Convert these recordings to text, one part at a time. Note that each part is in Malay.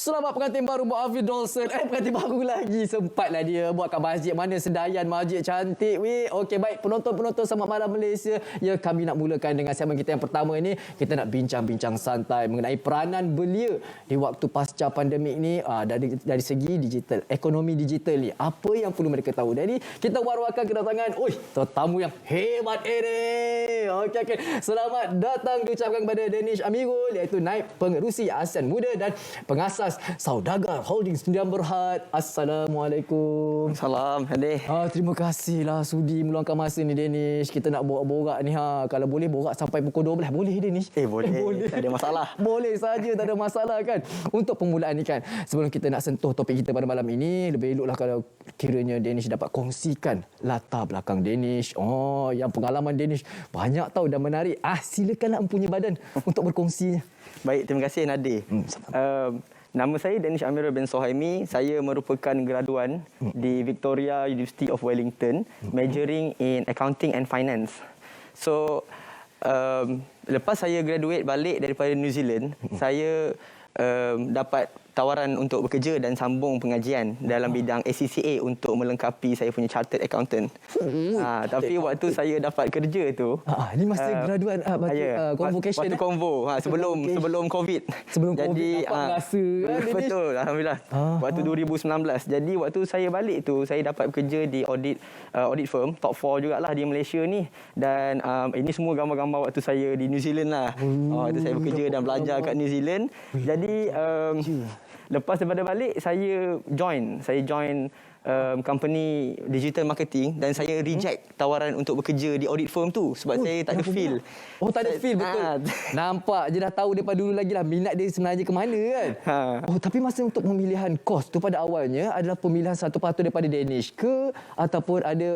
Selamat pengantin baru buat Afiq Dawson. Pengantin baru lagi. Sempatlah dia buatkan masjid. Mana Sedayan masjid cantik weh. Okey, baik penonton-penonton selamat malam Malaysia. Ya, kami nak mulakan dengan segmen kita yang pertama ini. Kita nak bincang-bincang santai mengenai peranan belia di waktu pasca pandemik ni, dari segi digital, ekonomi digital ni. Apa yang perlu mereka tahu. Jadi, kita war-warkan kedatangan tetamu yang hebat ini. Okey. Selamat datang diucapkan kepada Danish Amirul, iaitu Naib Pengerusi ASEAN Muda dan pengasas Saudagar Holding Sdn Bhd. Assalamualaikum. Salam, Hadir. Terima kasihlah sudi meluangkan masa ni Danish. Kita nak borak-borak ni Kalau boleh borak sampai pukul 12. Boleh Danish? Boleh. Tak ada masalah. Boleh saja, tak ada masalah kan. Untuk permulaan ni kan, sebelum kita nak sentuh topik kita pada malam ini, lebih eloklah kalau kiranya Danish dapat kongsikan latar belakang Danish. Yang pengalaman Danish banyak tahu dan menarik. Silakanlah empunya badan untuk berkongsinya. Baik, terima kasih Nadir. Nama saya Danish Amirul bin Sohaimi. Saya merupakan graduan di Victoria University of Wellington, majoring in Accounting and Finance. So, lepas saya graduate balik daripada New Zealand, saya dapat tawaran untuk bekerja dan sambung pengajian dalam bidang ACCA untuk melengkapi saya punya chartered accountant. Tapi waktu saya dapat kerja tu, ini masa graduan convocation. Waktu convo sebelum COVID. Jadi rasa betul, alhamdulillah. Waktu 2019. Jadi waktu saya balik tu, saya dapat bekerja di audit firm top 4 jugalah di Malaysia ni, dan ini semua gambar-gambar waktu saya di New Zealand lah. Waktu saya bekerja dan belajar kat New Zealand. Jadi lepas daripada balik, saya join company digital marketing, dan saya reject tawaran untuk bekerja di audit firm tu sebab saya tak ada feel. Tak ada feel, betul. Nampak je dah tahu daripada dulu lagi lah minat dia sebenarnya ke mana kan. Tapi masa untuk pemilihan kos tu pada awalnya adalah pemilihan satu patut daripada Danish ke, ataupun ada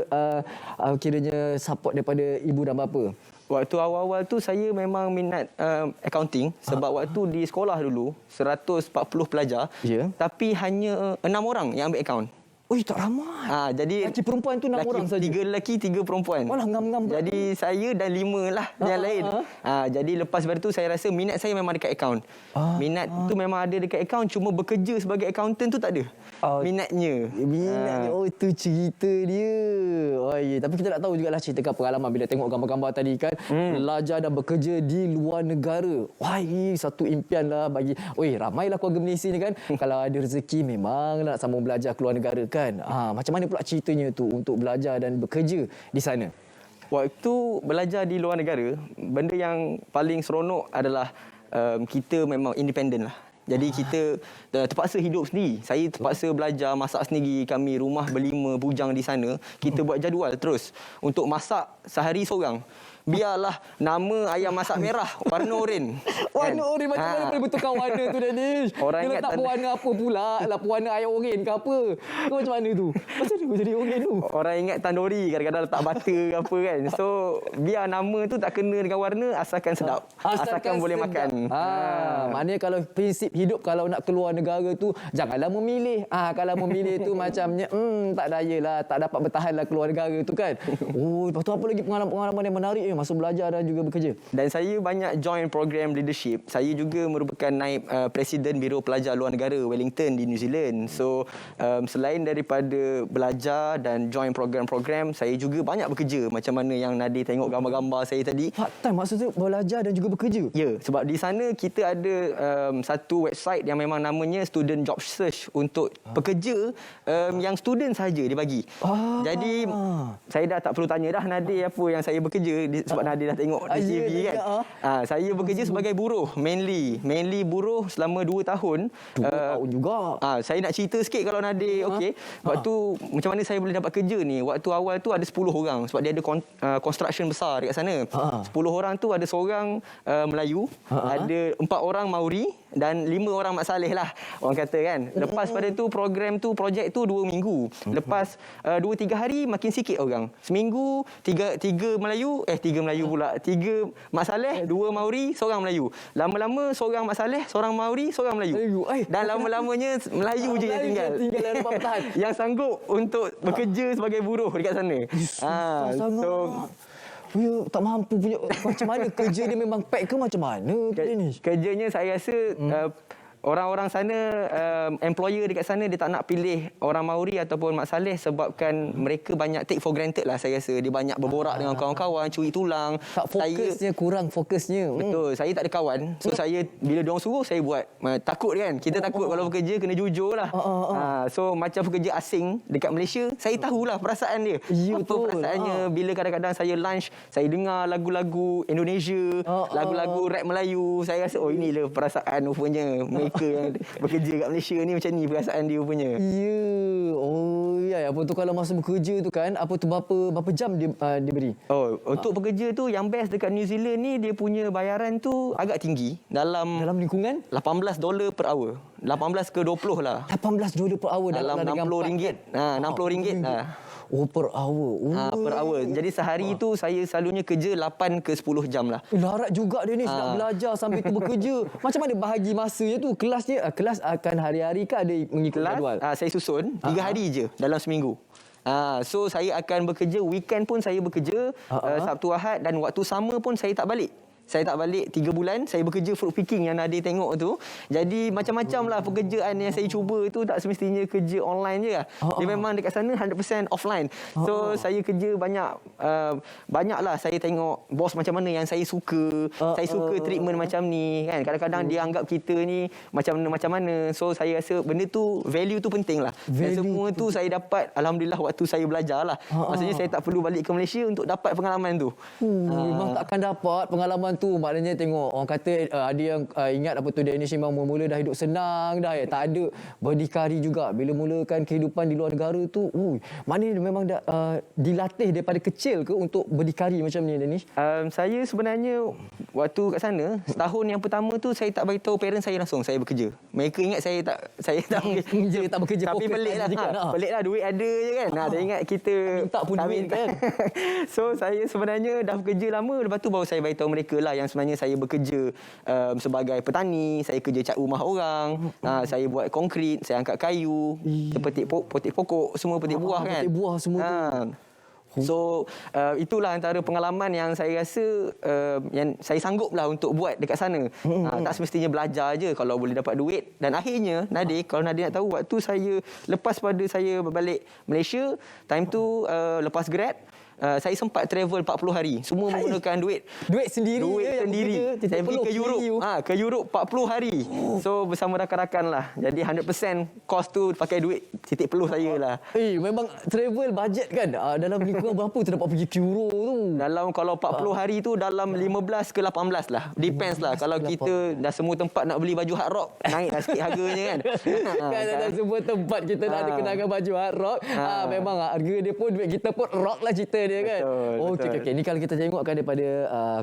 kiranya support daripada ibu dan bapa? Waktu awal-awal tu saya memang minat accounting sebab waktu di sekolah dulu 140 pelajar, tapi hanya 6 orang yang ambil akaun. Tak ramai. Jadi lelaki perempuan tu 6 orang saja. 3 lelaki, 3 perempuan. Ngam-ngam. Jadi saya dan 5 lah yang lain. Jadi lepas daripada tu saya rasa minat saya memang dekat akaun. Minat tu memang ada dekat akaun, cuma bekerja sebagai accountant tu tak ada. Minatnya. Itu cerita dia. Tapi kita nak tahu jugalah ceritakan pengalaman bila tengok gambar-gambar tadi kan. Belajar dan bekerja di luar negara. Satu impian lah bagi ramailah keluarga Malaysia ni kan. Kalau ada rezeki memang nak sambung belajar keluar negara kan. Macam mana pula ceritanya tu untuk belajar dan bekerja di sana? Waktu belajar di luar negara, benda yang paling seronok adalah kita memang independen lah. Jadi kita terpaksa hidup sendiri. Saya terpaksa belajar masak sendiri. Kami rumah berlima bujang di sana. Kita buat jadual terus untuk masak sehari seorang. Biarlah nama ayam masak merah warna oren. Warna oren macam mana boleh betulkan warna tu Danish? Orang dia ingat letak pewarna apa pula? Warna ayam oren ke apa? Kau macam mana tu? Macam mana jadi oren tu? Orang ingat tandoori, kadang-kadang letak butter ke apa kan. So biar nama tu tak kena dengan warna, asalkan sedap. Asalkan boleh makan. Maknanya kalau prinsip hidup kalau nak keluar negara tu janganlah memilih. Kalau memilih tu macamnya tak dayalah, tak dapat bertahanlah keluar negara tu kan. Lepas tu apa lagi pengalaman-pengalaman yang menarik masa belajar dan juga bekerja? Dan saya banyak join program leadership. Saya juga merupakan naib Presiden Biro Pelajar Luar Negara Wellington di New Zealand. So selain daripada belajar dan join program-program, saya juga banyak bekerja. Macam mana yang Nadir tengok gambar-gambar saya tadi. Part time maksudnya belajar dan juga bekerja? Ya, sebab di sana kita ada satu website yang memang namanya Student Job Search untuk pekerja yang student sahaja dia bagi. Jadi saya dah tak perlu tanya dah Nadir apa yang saya bekerja, sebab Nadir dah tengok di CV kan. Saya bekerja sebagai buruh, mainly buruh selama 2 tahun. 2 tahun juga. Saya nak cerita sikit kalau Nadir okey. Waktu macam mana saya boleh dapat kerja ni? Waktu awal tu ada 10 orang sebab dia ada construction besar dekat sana. 10 orang tu ada seorang Melayu, ada 4 orang Maori dan 5 orang Mak Saleh lah orang kata kan. Lepas pada tu projek tu 2 minggu. Lepas 2-3 hari makin sikit orang. Seminggu 3 Melayu, 3 Melayu pula. 3 Mak Saleh, 2 Maori, seorang Melayu. Lama-lama seorang Mak Saleh, seorang Maori, seorang Melayu. Dan lama-lamanya Melayu je yang tinggal. Yang sanggup untuk bekerja sebagai buruh dekat sana. Tak mampu punya. Macam mana kerja dia memang pack ke macam mana? Kerjanya saya rasa orang-orang sana, employer dekat sana dia tak nak pilih orang Maori ataupun Mak Saleh sebabkan mereka banyak take for granted lah saya rasa. Dia banyak berborak dengan kawan-kawan, curi tulang. Tak fokusnya, kurang fokusnya. Betul, saya tak ada kawan. So saya bila diorang suruh saya buat. Takut kan? Kita takut kalau bekerja kena jujur lah. So macam pekerja asing dekat Malaysia, saya tahulah perasaan dia. Ya, Apa betul. perasaannya bila kadang-kadang saya lunch, saya dengar lagu-lagu Indonesia, lagu-lagu rap Melayu. Saya rasa inilah perasaan rupanya mereka yang bekerja kat Malaysia ni, macam ni perasaan dia rupanya. Ya. Oh, ya. Apa tu kalau masa bekerja tu kan, apa tu berapa jam dia beri? Oh, untuk pekerja tu yang best dekat New Zealand ni, dia punya bayaran tu agak tinggi. Dalam lingkungan $18 per hour. 18 ke 20 lah. $18 per hour Dalam RM60. RM60 lah. Oh, per hour. Per hour. Jadi sehari tu saya selalunya kerja 8 ke 10 jam lah. Larat juga dia ni nak belajar sambil tu bekerja. Macam mana bahagi masanya tu? Kelas akan hari-hari ke ada mengikut jadual? Saya susun 3 hari je dalam seminggu. So saya akan bekerja, weekend pun saya bekerja, Sabtu Ahad, dan waktu sama pun saya tak balik. Saya tak balik 3 bulan, saya bekerja fruit picking yang Nadir tengok tu. Jadi macam-macam lah pekerjaan yang saya cuba tu, tak semestinya kerja online je lah. Dia memang dekat sana 100% offline. So saya kerja banyak lah saya tengok bos macam mana yang saya suka. Saya suka treatment macam ni kan. Kadang-kadang dia anggap kita ni macam mana. So saya rasa benda tu, value tu penting lah. Dan semua tu saya dapat alhamdulillah waktu saya belajar lah. Maksudnya saya tak perlu balik ke Malaysia untuk dapat pengalaman tu. Memang takkan dapat pengalaman tu. Maknanya tengok orang kata ada yang ingat apa tu Danish memang mula dah hidup senang dah ya. Tak ada berdikari juga bila mulakan kehidupan di luar negara tu. Maknanya memang dah dilatih daripada kecil ke untuk berdikari macam ni Danish? Saya sebenarnya waktu kat sana setahun yang pertama tu saya tak beritahu parents saya langsung saya bekerja. Mereka ingat saya tak tak bekerja. Tapi pelik lah. Pelik lah, duit ada je kan. Dia ingat kita minta pun duit kan. So saya sebenarnya dah bekerja lama, lepas tu baru saya beritahu mereka lah yang sebenarnya saya bekerja sebagai petani, saya kerja cat rumah orang, saya buat konkrit, saya angkat kayu, petik pokok, semua petik buah kan. Petik buah semua tu. So itulah antara pengalaman yang saya rasa yang saya sangguplah untuk buat dekat sana. Tak semestinya belajar je kalau boleh dapat duit. Dan akhirnya Nadir, kalau Nadir nak tahu, waktu saya lepas pada saya balik Malaysia, time tu lepas grad, saya sempat travel 40 hari. Semua menggunakan duit sendiri. Saya pergi ke Europe. Ke Europe 40 hari. So bersama rakan-rakan lah. Jadi 100% kos tu pakai duit titik peluh saya lah. Memang travel budget kan. Dalam lingkungan berapa tu dapat pergi ke Euro tu? Dalam kalau 40 hari tu dalam 15 ke 18 lah. Depends lah. Kalau kita dah semua tempat nak beli baju hard rock, naik lah sikit harganya kan. Kan dalam semua tempat kita nak ada kenangan baju hard rock. Memang harga dia pun, duit kita pun rock lah cerita dia kan. Okey. Ni kalau kita tengokkan daripada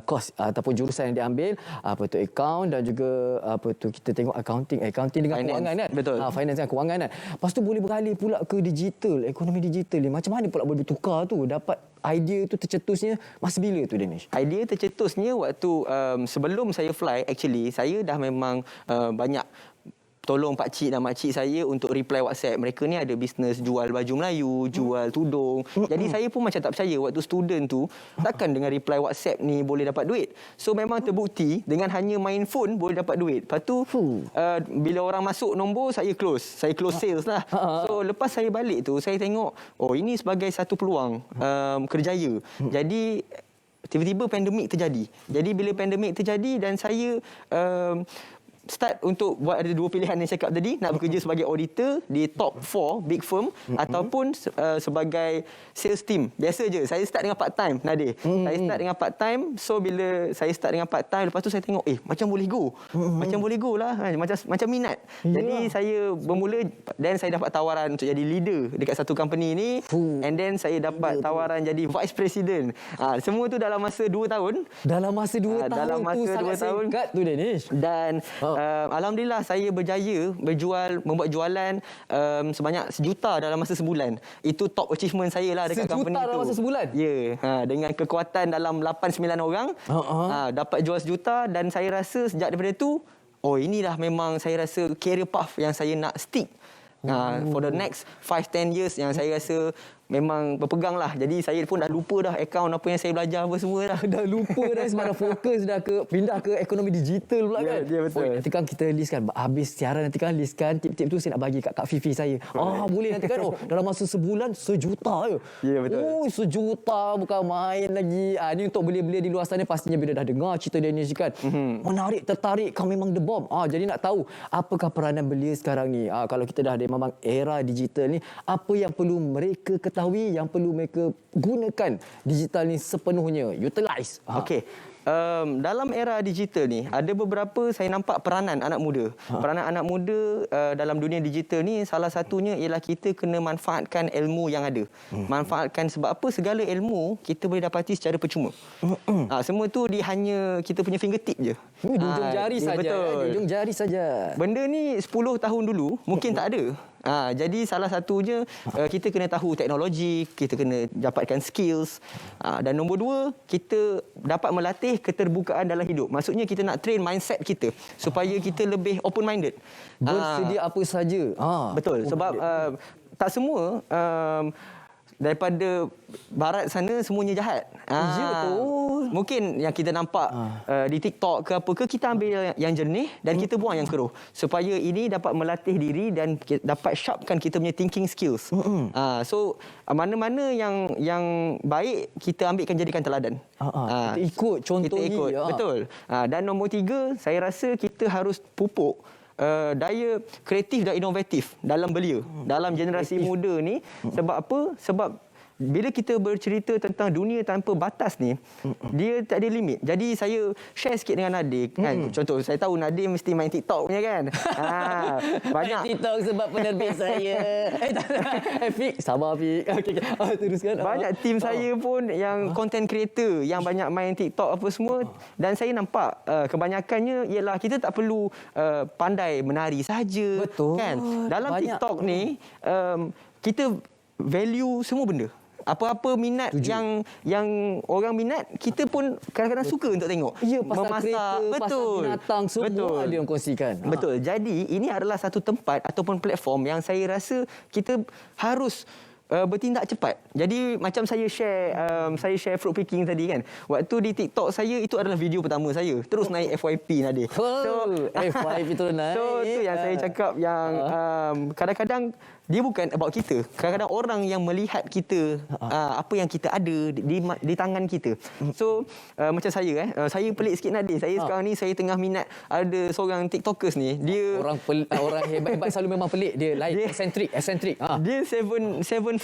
kos ataupun jurusan yang diambil, apa tu account dan juga apa tu kita tengok accounting dengan finance, kewangan kan. Betul. Finance dan kewangan kan. Lepas tu boleh beralih pula ke digital, ekonomi digital ni. Macam mana pula boleh bertukar tu? Dapat idea tu tercetusnya masa bila tu Danish? Idea tercetusnya waktu sebelum saya fly, actually saya dah memang banyak tolong pakcik dan makcik saya untuk reply WhatsApp. Mereka ni ada bisnes jual baju Melayu, jual tudung. Jadi saya pun macam tak percaya waktu student tu, takkan dengan reply WhatsApp ni boleh dapat duit. So memang terbukti dengan hanya main phone boleh dapat duit. Lepas tu bila orang masuk nombor, saya close sales lah. So lepas saya balik tu, saya tengok ini sebagai satu peluang kerjaya. Jadi tiba-tiba pandemik terjadi. Jadi bila pandemik terjadi dan saya start untuk buat, ada dua pilihan yang saya cakap tadi, nak bekerja sebagai auditor di top 4 big firm ataupun sebagai sales team. Biasa je. Saya start dengan part time, Nadir. Saya start dengan part time. So bila saya start dengan part time, lepas tu saya tengok macam boleh go. Macam boleh go lah. Macam minat. Jadi saya bermula dan saya dapat tawaran untuk jadi leader dekat satu company ni. And then saya dapat tawaran jadi vice president. Semua tu dalam masa 2 tahun. Dalam masa 2 tahun dalam masa tu sangat 2 tahun singkat tu Danish. Dan alhamdulillah saya berjaya membuat jualan sebanyak 1 juta dalam masa sebulan. Itu top achievement saya lah dekat company tu. 1 juta dalam masa sebulan? Ya. Dengan kekuatan dalam 8-9 orang, dapat jual 1 juta. Dan saya rasa sejak daripada tu, inilah memang saya rasa career path yang saya nak stick. For the next 5-10 years yang saya rasa memang berpegang lah. Jadi saya pun dah lupa dah akaun apa yang saya belajar apa semua dah. Dah lupa dah sebab dah fokus dah pindah ke ekonomi digital pula kan. Ya, betul. Nanti kan kita list kan, habis siaran nanti kan list kan tip-tip tu saya nak bagi kat Kak Fifi saya. Boleh nanti kan. Dalam masa sebulan sejuta je. Ya, betul. Sejuta bukan main lagi. Ni untuk belia-belia di luar sana pastinya bila dah dengar cerita Danish kan. Menarik, tertarik, kau memang the bomb. Jadi nak tahu apakah peranan belia sekarang ni. Kalau kita dah ada memang era digital ni, apa yang perlu mereka ketahui, yang perlu mereka gunakan digital ni sepenuhnya, utilize. Okey. Dalam era digital ni ada beberapa saya nampak peranan anak muda. Peranan anak muda dalam dunia digital ni salah satunya ialah kita kena manfaatkan ilmu yang ada. Manfaatkan sebab apa, segala ilmu kita boleh dapati secara percuma. Semua tu hanya kita punya fingertip je. Di ujung jari saja. Betul. Di ujung jari saja. Benda ni 10 tahun dulu mungkin tak ada. Jadi salah satunya kita kena tahu teknologi, kita kena dapatkan skills, dan nombor 2 kita dapat melatih keterbukaan dalam hidup. Maksudnya kita nak train mindset kita supaya kita lebih open minded. Bersedia apa saja. Betul. Sebab tak semua daripada barat sana semuanya jahat. Ya, betul. Mungkin yang kita nampak di TikTok ke apa ke, kita ambil yang jernih dan kita buang yang keruh. Supaya ini dapat melatih diri dan dapat sharpkan kita punya thinking skills. So mana-mana yang baik kita ambilkan jadikan teladan. Kita ikut contoh kita ikut. ni. Betul. Dan nombor 3, saya rasa kita harus pupuk daya kreatif dan inovatif dalam belia, dalam generasi muda ni. Sebab apa? Sebab bila kita bercerita tentang dunia tanpa batas ni, dia tak ada limit. Jadi saya share sikit dengan Nadir kan. Contoh, saya tahu Nadir mesti main TikTok punya kan. Banyak main TikTok sebab penerbit saya. Fik, sabar Fik. Okey, teruskan. Banyak tim saya pun yang content creator yang banyak main TikTok apa semua, dan saya nampak kebanyakannya ialah kita tak perlu pandai menari saja. Betul. Kan. Dalam Banyak. TikTok ni kita value semua benda. Apa-apa minat yang orang minat, kita pun kadang-kadang suka untuk tengok. Ya, pasal kereta, betul. pasal binatang, semua betul. ada yang kongsikan. Betul. Jadi ini adalah satu tempat ataupun platform yang saya rasa kita harus bertindak cepat. Jadi macam saya share fruit picking tadi kan. Waktu di TikTok saya, itu adalah video pertama saya. Terus naik FYP Nadir. FYP tu naik. So tu yang saya cakap, yang kadang-kadang dia bukan about kita. Kadang-kadang orang yang melihat kita, apa yang kita ada di tangan kita. So macam saya saya pelik sikit Nadir. Saya sekarang ni saya tengah minat, ada seorang TikTokers ni, dia orang hebat-hebat selalu memang pelik. Dia lain, eccentric. Dia 7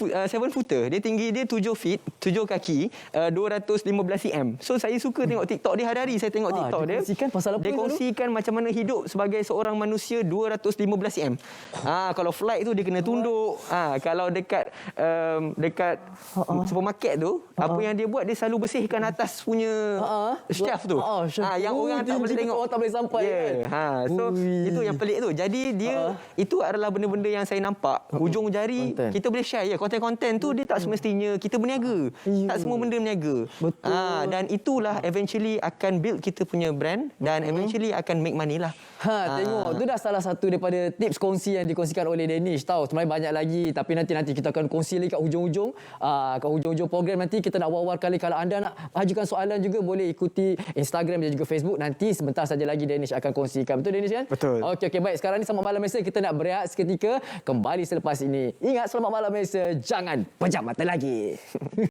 footer. Dia tinggi dia 7 feet, 7 kaki, 215 cm. So saya suka tengok TikTok dia, hari-hari saya tengok TikTok dia. Dia kongsikan pasal apa? Dia kongsikan macam mana hidup sebagai seorang manusia 215 cm. Kalau flight tu dia kena tunduk. Kalau dekat supermarket tu, apa yang dia buat, dia selalu bersihkan atas punya shelf tu. Yang orang tak boleh tengok. Orang tak boleh sampai kan. So itu yang pelik tu. Jadi dia itu adalah benda-benda yang saya nampak. Hujung jari kita boleh share ya. Konten-konten tu dia tak semestinya kita berniaga. Tak semua benda berniaga. Dan itulah eventually akan build kita punya brand, dan eventually akan make money lah. Tengok, tu dah salah satu daripada tips kongsi yang dikongsikan oleh Danish. Tahu sebenarnya banyak lagi, tapi nanti kita akan kongsi lagi kat hujung-hujung. Kat hujung-hujung program nanti kita nak war-war kali. Kalau anda nak ajukan soalan juga, boleh ikuti Instagram dan juga Facebook. Nanti sebentar saja lagi Danish akan kongsikan. Betul Danish kan? Betul. Okey, baik. Sekarang ni Selamat Malam Malaysia, kita nak berehat seketika. Kembali selepas ini. Ingat, Selamat Malam Malaysia, jangan pejam mata lagi.